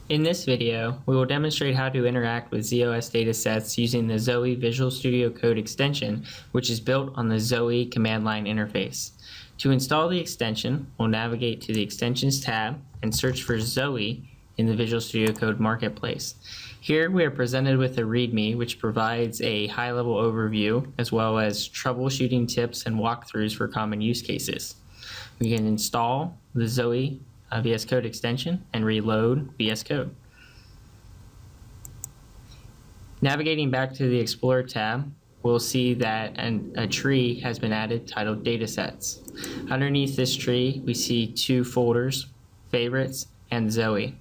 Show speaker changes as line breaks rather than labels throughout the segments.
In this video, we will demonstrate how to interact with ZOS datasets using the Zowe Visual Studio Code extension, which is built on the Zowe Command Line Interface. To install the extension, we'll navigate to the Extensions tab and search for Zowe in the Visual Studio Code Marketplace. Here we are presented with a README which provides a high-level overview as well as troubleshooting tips and walkthroughs for common use cases. We can install the Zowe VSCode extension and reload VS Code. Navigating back to the Explorer tab, we'll see that a tree has been added titled Datasets. Underneath this tree, we see two folders, Favorites and Zowe.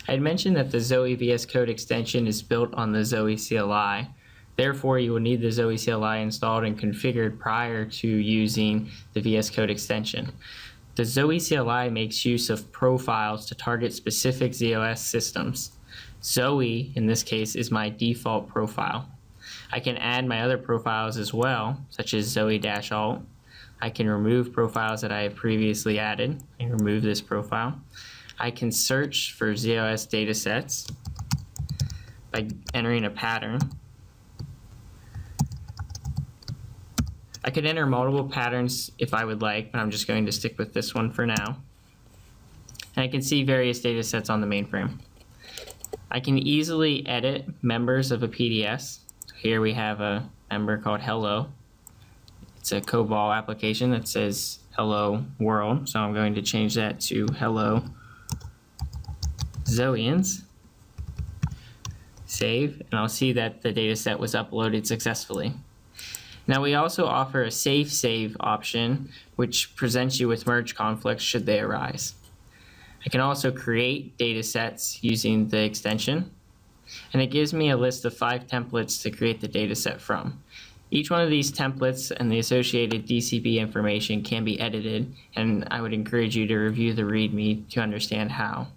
I had mentioned that the Zowe VSCode extension is built on the Zowe CLI. Therefore, you will need the Zowe CLI installed and configured prior to using the VSCode extension. The Zowe CLI makes use of profiles to target specific ZOS systems. Zowe, in this case, is my default profile. I can add my other profiles as well, such as Zowe-Alt. I can remove profiles that I have previously added and remove this profile. I can search for ZOS datasets by entering a pattern. I could enter multiple patterns if I would like, but I'm just going to stick with this one for now. And I can see various datasets on the mainframe. I can easily edit members of a PDS. Here we have a member called Hello. It's a COBOL application that says Hello World, so I'm going to change that to Hello Zoweans. Save, and I'll see that the dataset was uploaded successfully. Now we also offer a safe save option, which presents you with merge conflicts should they arise. I can also create datasets using the extension, and it gives me a list of 5 templates to create the dataset from. Each one of these templates and the associated DCB information can be edited, and I would encourage you to review the README to understand how.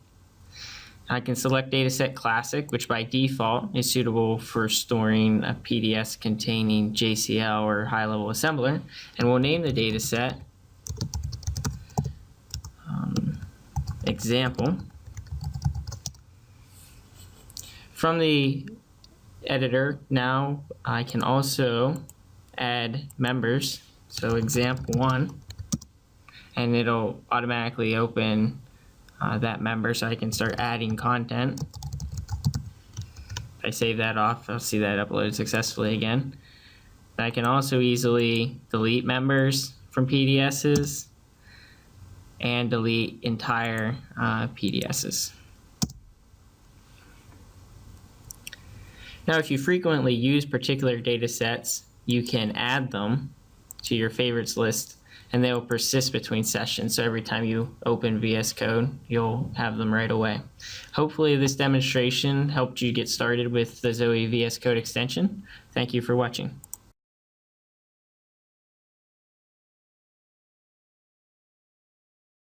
I can select Dataset Classic, which by default is suitable for storing a PDS containing JCL or high-level assembler, and we'll name the dataset example. From the editor, now I can also add members, so example 1, and it'll automatically open that member, so I can start adding content. If I save that off, I'll see that uploaded successfully again. And I can also easily delete members from PDSs and delete entire PDSs. Now, if you frequently use particular data sets, you can add them to your favorites list, and they will persist between sessions. So every time you open VS Code, you'll have them right away. Hopefully this demonstration helped you get started with the Zowe VS Code extension. Thank you for watching.